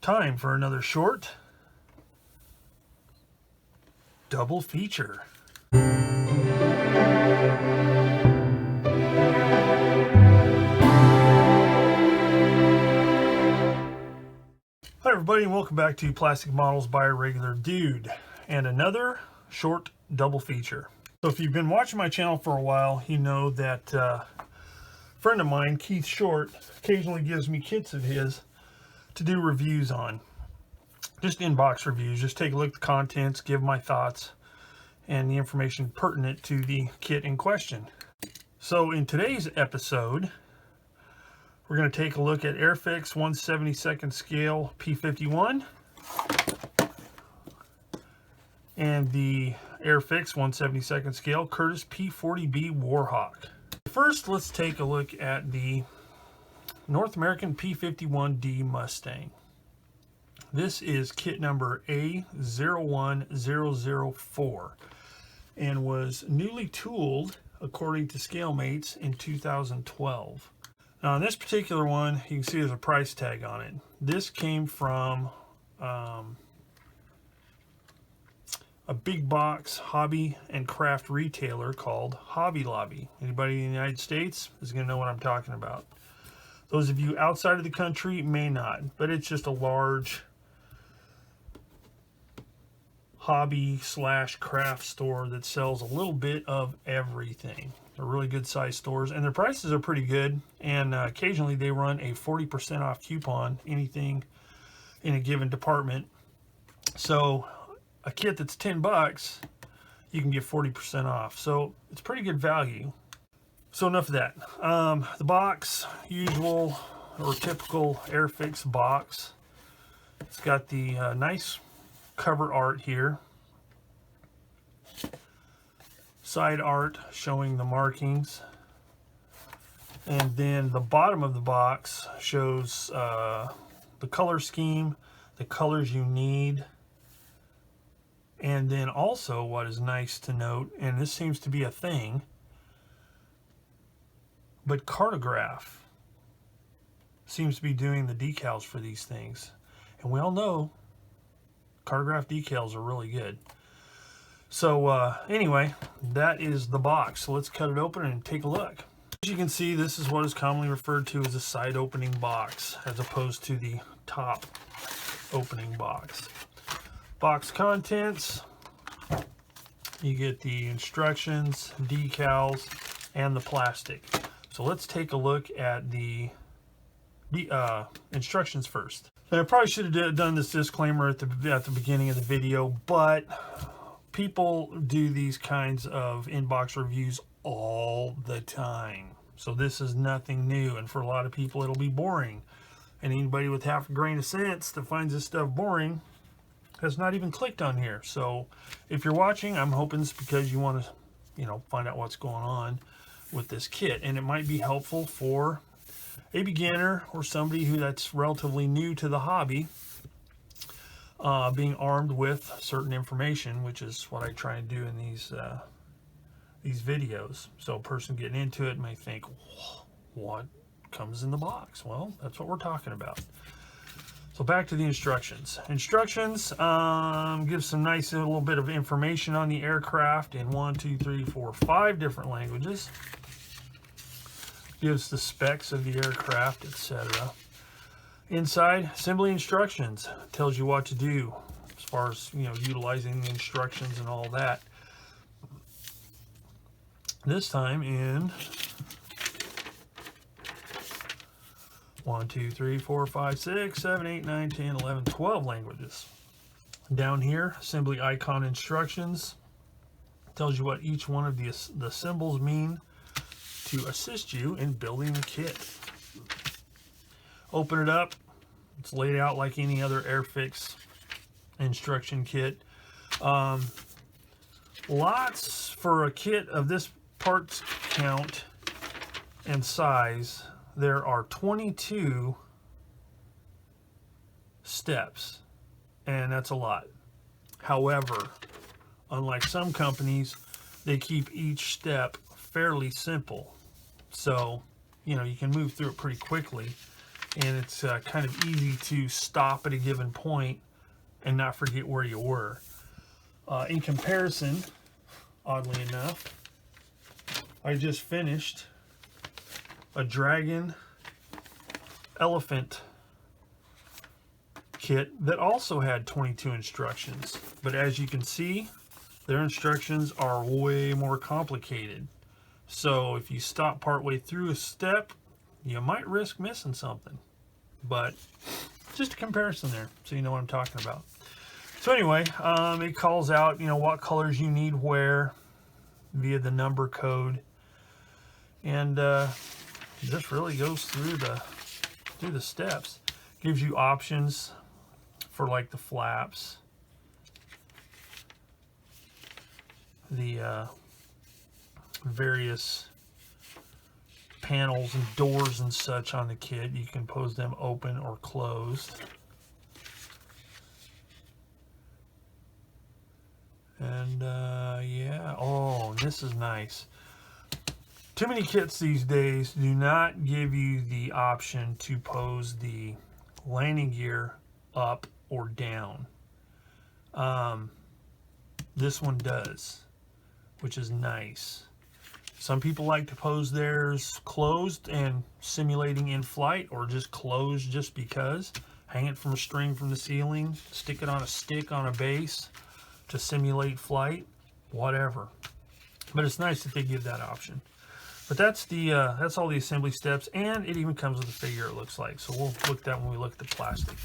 Time for another short double feature. Hi everybody, and welcome back to Plastic Models by a Regular Dude and another short double feature. So if you've been watching my channel for a while, you know that a friend of mine, Keith Short, occasionally gives me kits of his to do reviews on. Just in-box reviews, just take a look at the contents, give my thoughts and the information pertinent to the kit in question. So in today's episode, we're going to take a look at Airfix 1/72 scale P-51 and the Airfix 1/72 scale Curtis P-40B Warhawk. First, let's take a look at the North American P-51D Mustang. This is kit number A01004 and was newly tooled according to ScaleMates in 2012. Now on this particular one, you can see there's a price tag on it. This came from a big box hobby and craft retailer called Hobby Lobby. Anybody in the United States is going to know what I'm talking about. Those of you outside of the country may not, but it's just a large hobby slash craft store that sells a little bit of everything. They're really good sized stores and their prices are pretty good, and occasionally they run a 40% off coupon, anything in a given department. So a kit that's 10 bucks, you can get 40% off. So it's pretty good value. So enough of that. The box, usual or typical Airfix box. It's got the nice cover art here. Side art showing the markings. And then the bottom of the box shows the color scheme, the colors you need. And then also what is nice to note, and this seems to be a thing, but Cartograph seems to be doing the decals for these things. And we all know Cartograph decals are really good. So anyway, that is the box. So let's cut it open and take a look. As you can see, this is what is commonly referred to as a side opening box, as opposed to the top opening box. Box contents, you get the instructions, decals, and the plastic. So let's take a look at the instructions first. Now, I probably should have done this disclaimer at the beginning of the video, but people do these kinds of inbox reviews all the time. So this is nothing new, and for a lot of people it'll be boring. And anybody with half a grain of sense that finds this stuff boring has not even clicked on here. So if you're watching, I'm hoping it's because you want to, find out what's going on with this kit, and it might be helpful for a beginner or somebody that's relatively new to the hobby, being armed with certain information, which is what I try and do in these videos. So a person getting into it may think, what comes in the box? Well, that's what we're talking about. So back to the instructions. Instructions give some nice little bit of information on the aircraft in 5 different languages. Gives the specs of the aircraft, etc. Inside, assembly instructions. Tells you what to do as far as utilizing the instructions and all that. This time in 1, 2, 3, 4, 5, 6, 7, 8, 9, 10, 11, 12 languages. Down here, assembly icon instructions. Tells you what each one of the symbols mean to assist you in building the kit. Open it up. It's laid out like any other Airfix instruction kit. Lots for a kit of this parts count and size. There are 22 steps, and that's a lot. However, unlike some companies, they keep each step fairly simple. So, you can move through it pretty quickly and it's kind of easy to stop at a given point and not forget where you were. In comparison, oddly enough, I just finished a dragon elephant kit that also had 22 instructions, but as you can see, their instructions are way more complicated. So if you stop partway through a step, you might risk missing something. But just a comparison there, so you know what I'm talking about. So anyway, it calls out, what colors you need where via the number code, and just really goes through the steps. Gives you options for like the flaps, the various panels and doors and such on the kit. You can pose them open or closed. And yeah, oh, this is nice. Too many kits these days do not give you the option to pose the landing gear up or down. This one does, which is nice. Some people like to pose theirs closed and simulating in flight, or just closed just because. Hang it from a string from the ceiling, stick it on a stick on a base to simulate flight, whatever. But it's nice that they give that option. But that's all the assembly steps, and it even comes with a figure, it looks like. So we'll look at that when we look at the plastic.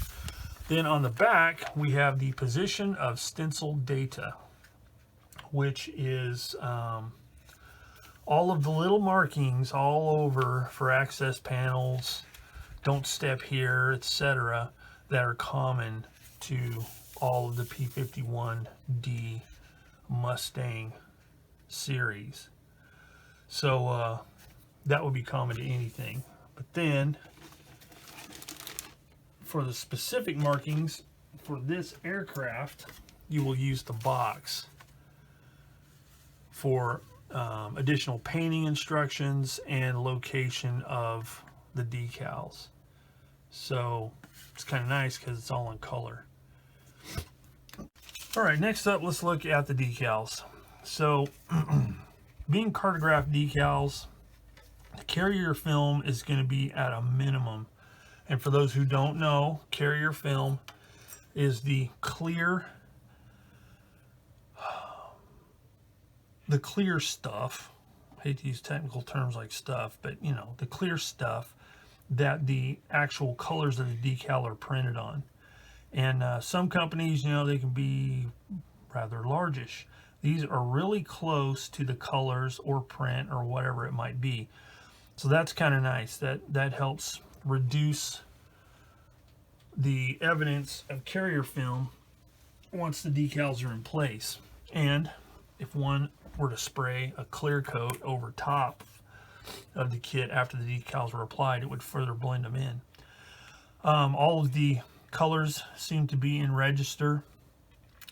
Then on the back, we have the position of stencil data, which is all of the little markings all over for access panels, don't step here, etc., that are common to all of the P-51D Mustang series. So that would be common to anything. But then for the specific markings for this aircraft, you will use the box for additional painting instructions and location of the decals. So it's kind of nice because it's all in color. All right, next up, let's look at the decals. So being cartograph decals, the carrier film is going to be at a minimum. And for those who don't know, carrier film is the clear stuff. I hate to use technical terms like stuff, but the clear stuff that the actual colors of the decal are printed on. And some companies, they can be rather largish. These are really close to the colors or print or whatever it might be. So that's kind of nice. That helps reduce the evidence of carrier film once the decals are in place. And if one were to spray a clear coat over top of the kit after the decals were applied, it would further blend them in. All of the colors seem to be in register,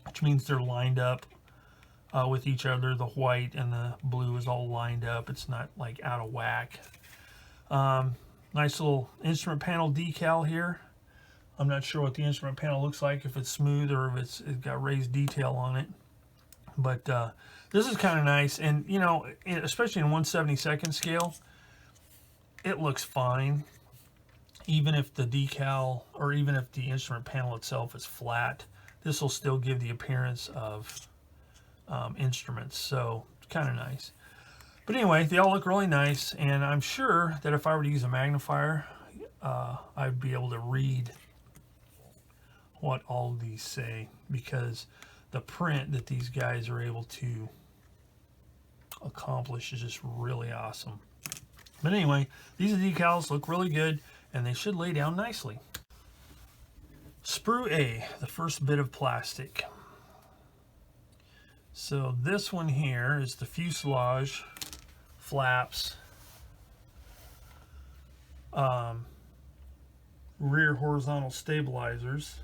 which means they're lined up with each other. The white and the blue is all lined up. It's not like out of whack. Nice little instrument panel decal here. I'm not sure what the instrument panel looks like, if it's smooth or if it's got raised detail on it. But this is kind of nice, and especially in 1/72nd scale, it looks fine. Even if the decal, or even if the instrument panel itself is flat, this will still give the appearance of instruments. So it's kind of nice. But anyway, they all look really nice, and I'm sure that if I were to use a magnifier, I'd be able to read what all of these say, because the print that these guys are able to accomplish is just really awesome. But anyway, these decals look really good, and they should lay down nicely. Sprue A, the first bit of plastic. So this one here is the fuselage, flaps, rear horizontal stabilizers,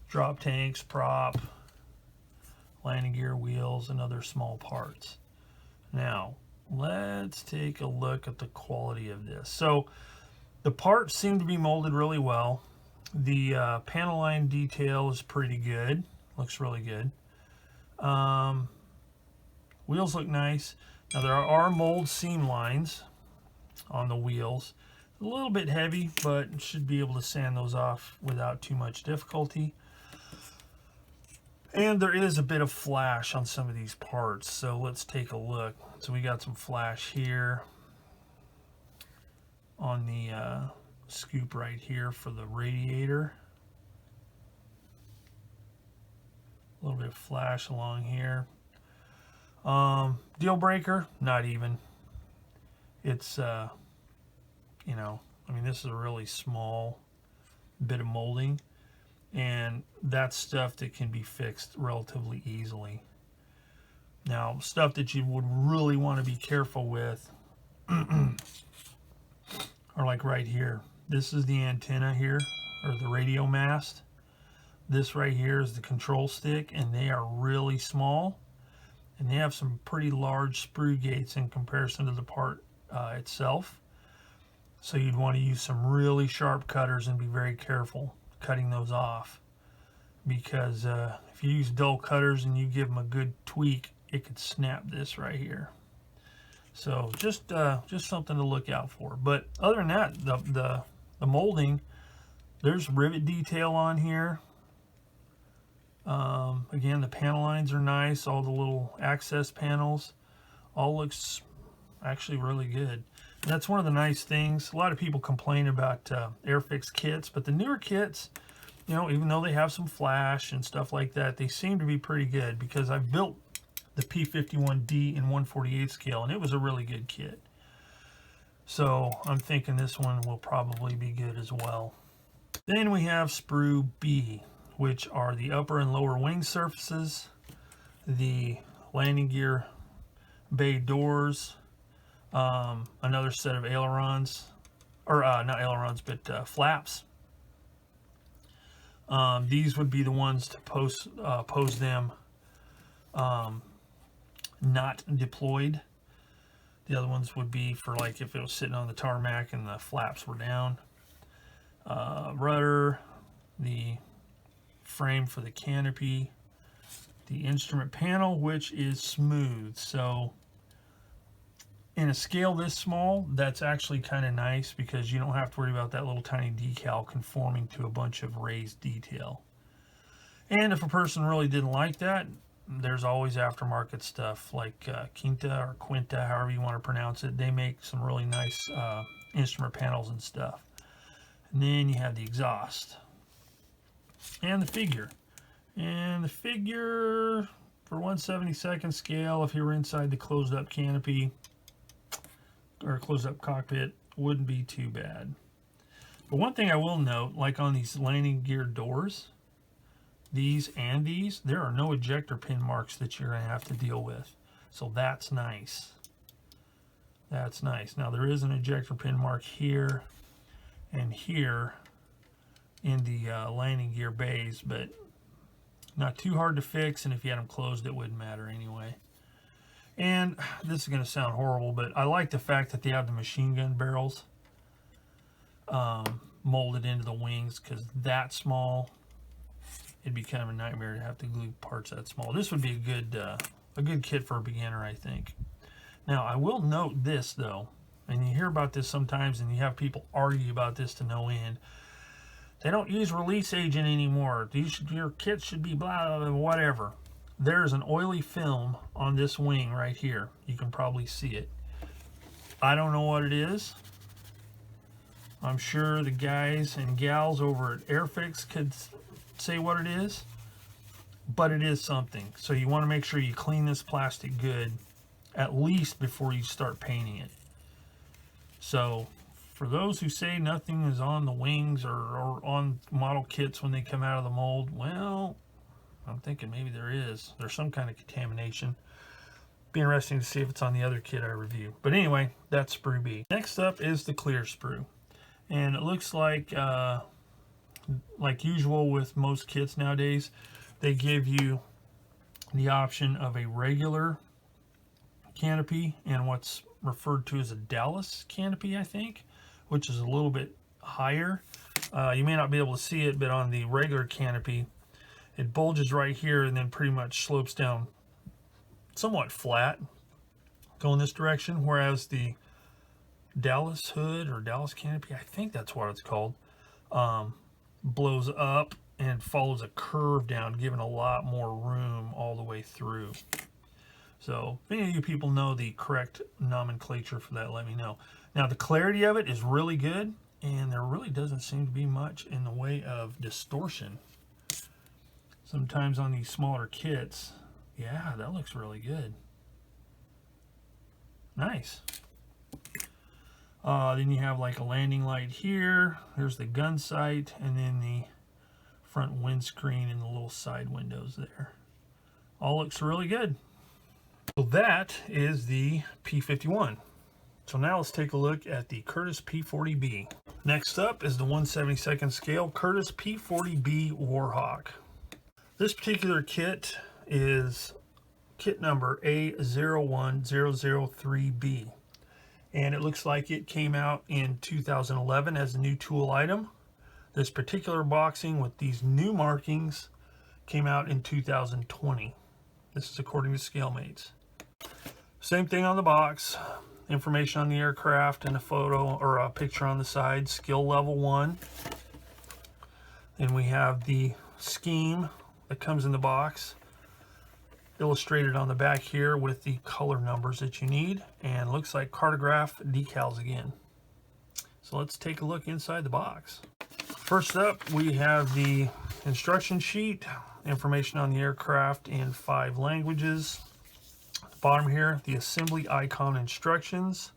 drop tanks, prop, landing gear, wheels, and other small parts. Now, let's take a look at the quality of this. So The parts seem to be molded really well. The panel line detail is pretty good. Looks really good. Wheels look nice. Now there are mold seam lines on the wheels. A little bit heavy, but should be able to sand those off without too much difficulty. And there is a bit of flash on some of these parts, so let's take a look. So we got some flash here on the scoop right here for the radiator. A little bit of flash along here. Deal breaker, not even. It's, you know, I mean, this is a really small bit of molding, and that's stuff that can be fixed relatively easily. Now, stuff that you would really want to be careful with are like right here. This is the antenna here, or the radio mast. This right here is the control stick, and they are really small, and they have some pretty large sprue gates in comparison to the part itself. So you'd want to use some really sharp cutters and be very careful cutting those off, because if you use dull cutters and you give them a good tweak, it could snap this right here. So just something to look out for. But other than that, the molding, there's rivet detail on here. Again, the panel lines are nice. All the little access panels, all looks actually really good. And that's one of the nice things. A lot of people complain about Airfix kits, but the newer kits, you know, even though they have some flash and stuff like that, they seem to be pretty good, because I've built the P-51D in 1/48 scale, and it was a really good kit. So I'm thinking this one will probably be good as well. Then we have Sprue B, which are the upper and lower wing surfaces, the landing gear bay doors, another set of ailerons, or not ailerons, but flaps. These would be the ones to pose them not deployed. The other ones would be for like if it was sitting on the tarmac and the flaps were down. Rudder, the frame for the canopy, the instrument panel, which is smooth. So in a scale this small, that's actually kind of nice, because you don't have to worry about that little tiny decal conforming to a bunch of raised detail. And if a person really didn't like that, there's always aftermarket stuff like Quinta or Quinta, however you want to pronounce it. They make some really nice instrument panels and stuff. And then you have the exhaust and the figure. And the figure for 1/72nd scale, if you were inside the closed up canopy or closed up cockpit, wouldn't be too bad. But one thing I will note, like on these landing gear doors, these and these, there are no ejector pin marks that you're going to have to deal with. So that's nice. That's nice. Now there is an ejector pin mark here and here in the landing gear bays, but not too hard to fix, and if you had them closed, it wouldn't matter anyway. And this is going to sound horrible, but I like the fact that they have the machine gun barrels molded into the wings, because that small, it'd be kind of a nightmare to have to glue parts that small. This would be a good kit for a beginner, I think. Now, I will note this, though, and you hear about this sometimes, and you have people argue about this to no end. They don't use release agent anymore. Your kit should be blah, blah, blah, whatever. There's an oily film on this wing right here. You can probably see it. I don't know what it is. I'm sure the guys and gals over at Airfix could say what it is, but it is something. So you want to make sure you clean this plastic good, at least before you start painting it. So for those who say nothing is on the wings or on model kits when they come out of the mold, well, I'm thinking maybe there is. There's some kind of contamination. Be interesting to see if it's on the other kit I review. But anyway, that's Sprue B. Next up is the clear sprue. And it looks like usual with most kits nowadays, they give you the option of a regular canopy and what's referred to as a Dallas canopy, I think, which is a little bit higher. You may not be able to see it, but on the regular canopy, it bulges right here and then pretty much slopes down somewhat flat, going this direction, whereas the Dallas hood or Dallas canopy, I think that's what it's called, blows up and follows a curve down, giving a lot more room all the way through. So if any of you people know the correct nomenclature for that, let me know. Now the clarity of it is really good, and there really doesn't seem to be much in the way of distortion. Sometimes on these smaller kits, yeah, that looks really good. Nice. Then you have like a landing light here. There's the gun sight, and then the front windscreen and the little side windows there. All looks really good. So that is the P-51. So now let's take a look at the Curtis P-40B. Next up is the 1/72nd scale Curtis P-40B Warhawk. This particular kit is kit number A01003B. And it looks like it came out in 2011 as a new tool item. This particular boxing with these new markings came out in 2020. This is according to ScaleMates. Same thing on the box. Information on the aircraft and a photo or a picture on the side. Skill level 1. Then we have the scheme that comes in the box, illustrated on the back here with the color numbers that you need, and looks like cartograph decals again. So let's take a look inside the box. First up, we have the instruction sheet, information on the aircraft in 5 languages. At the bottom here, the assembly icon instructions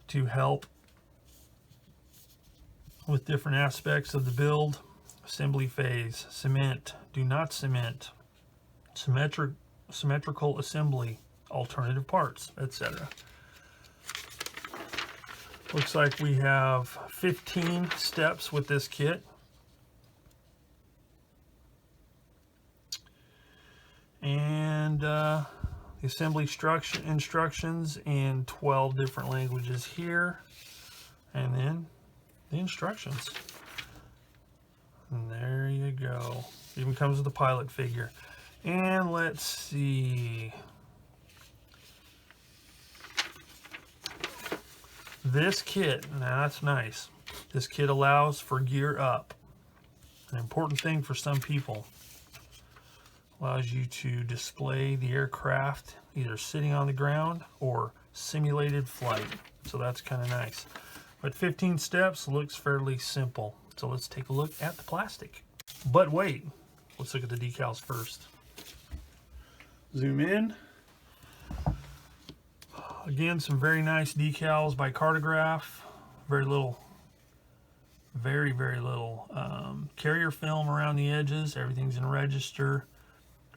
to help with different aspects of the build. Assembly phase, cement, do not cement, symmetrical assembly, alternative parts, etc. Looks like we have 15 steps with this kit. And the assembly instructions in 12 different languages here. And then the instructions. And there you go. Even comes with a pilot figure. And let's see. This kit, now that's nice. This kit allows for gear up. An important thing for some people. Allows you to display the aircraft either sitting on the ground or simulated flight. So that's kind of nice. But 15 steps looks fairly simple. So let's take a look at the plastic. But wait, let's look at the decals first. Zoom in. Again, some very nice decals by Cartograph. Very little carrier film around the edges. Everything's in register.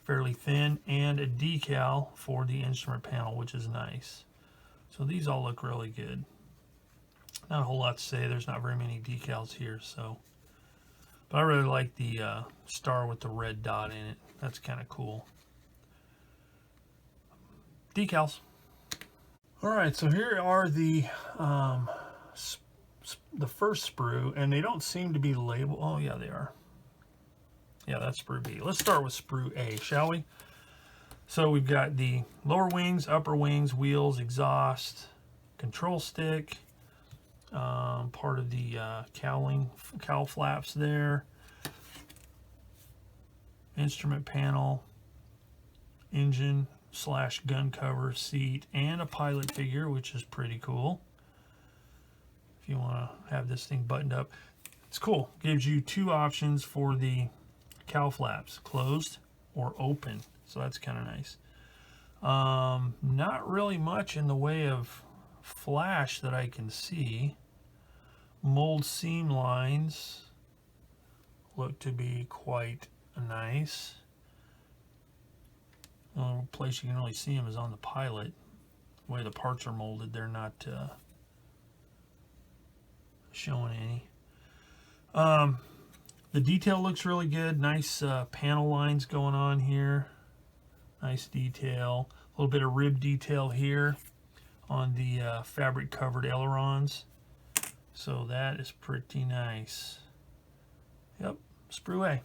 Fairly thin, and a decal for the instrument panel, which is nice. So these all look really good. Not a whole lot to say. There's not very many decals here, so. But I really like the star with the red dot in it. That's kind of cool. Decals. All right, so here are the first sprue, and they don't seem to be labeled. Oh yeah, they are. Yeah, that's sprue B. Let's start with sprue A, shall we? So we've got the lower wings, upper wings, wheels, exhaust, control stick, part of the cowl flaps there, instrument panel, engine / gun cover, seat, and a pilot figure, which is pretty cool. If you want to have this thing buttoned up, it's cool. Gives you 2 options for the cowl flaps, closed or open, so that's kind of nice. Not really much in the way of flash that I can see. Mold seam lines look to be quite nice. The only place you can really see them is on the pilot. The way the parts are molded, they're not showing any. The detail looks really good. Nice panel lines going on here. Nice detail. A little bit of rib detail here on the fabric covered ailerons. So that is pretty nice. Yep, Sprue A.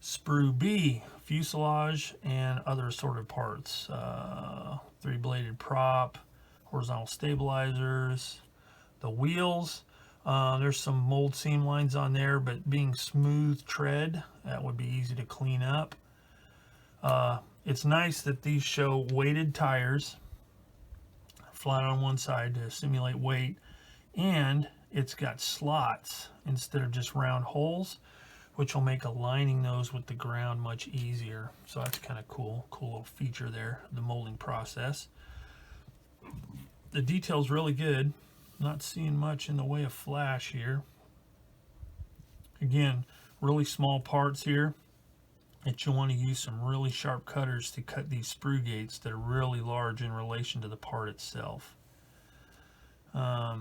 Sprue B, fuselage and other assorted parts. 3-bladed prop, horizontal stabilizers, the wheels. There's some mold seam lines on there, but being smooth tread, that would be easy to clean up. It's nice that these show weighted tires, flat on one side to simulate weight, and it's got slots instead of just round holes, which will make aligning those with the ground much easier. So that's kind of cool little feature there, the molding process. The detail's really good. Not seeing much in the way of flash here. Again, really small parts here that you want to use some really sharp cutters to cut these sprue gates that are really large in relation to the part itself. Yeah,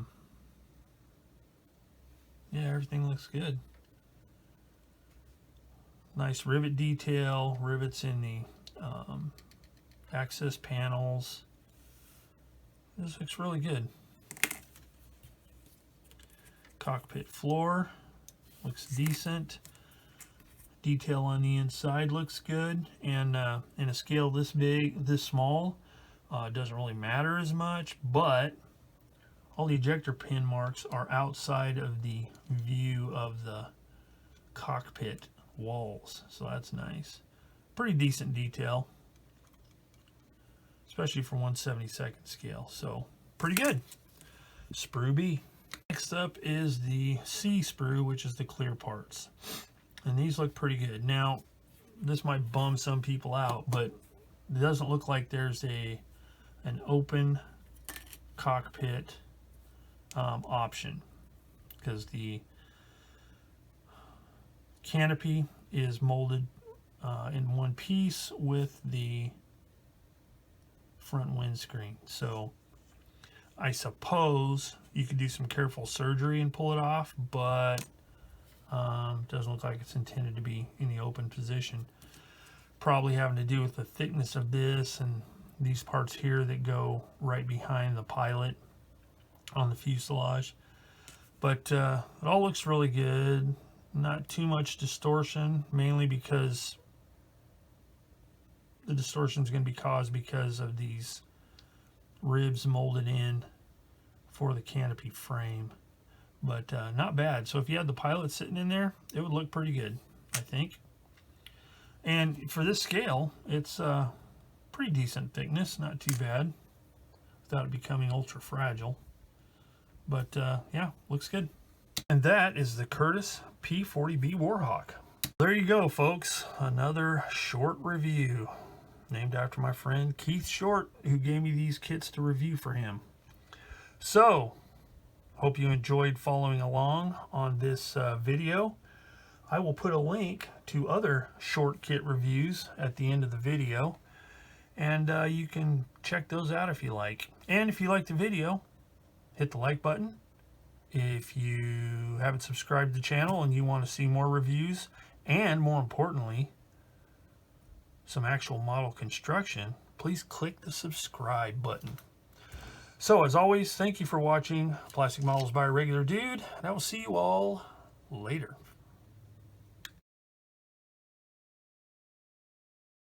everything looks good. Nice rivet detail, rivets in the access panels. This looks really good. Cockpit floor looks decent. Detail on the inside looks good, and in a scale this big, this small, it doesn't really matter as much, but all the ejector pin marks are outside of the view of the cockpit walls, so that's nice. Pretty decent detail, especially for 1/72 scale, so pretty good. Sprue B. Next up is the C sprue, which is the clear parts, and these look pretty good. Now this might bum some people out, but it doesn't look like there's an open cockpit option, because the canopy is molded in one piece with the front windscreen. So I suppose you could do some careful surgery and pull it off, but doesn't look like it's intended to be in the open position. Probably having to do with the thickness of this and these parts here that go right behind the pilot on the fuselage. But it all looks really good. Not too much distortion, mainly because the distortion is going to be caused because of these ribs molded in for the canopy frame. But not bad. So if you had the pilot sitting in there, it would look pretty good, I think. And for this scale, it's pretty decent thickness, not too bad, without it becoming ultra fragile. But yeah, looks good. And that is the Curtis P-40B Warhawk. There you go, folks. Another short review named after my friend Keith Short, who gave me these kits to review for him. So, hope you enjoyed following along on this video. I will put a link to other short kit reviews at the end of the video, and you can check those out if you like. And if you like the video, hit the like button. If you haven't subscribed to the channel and you want to see more reviews, and more importantly, some actual model construction, please click the subscribe button. So as always, thank you for watching Plastic Models by a Regular Dude, and I will see you all later.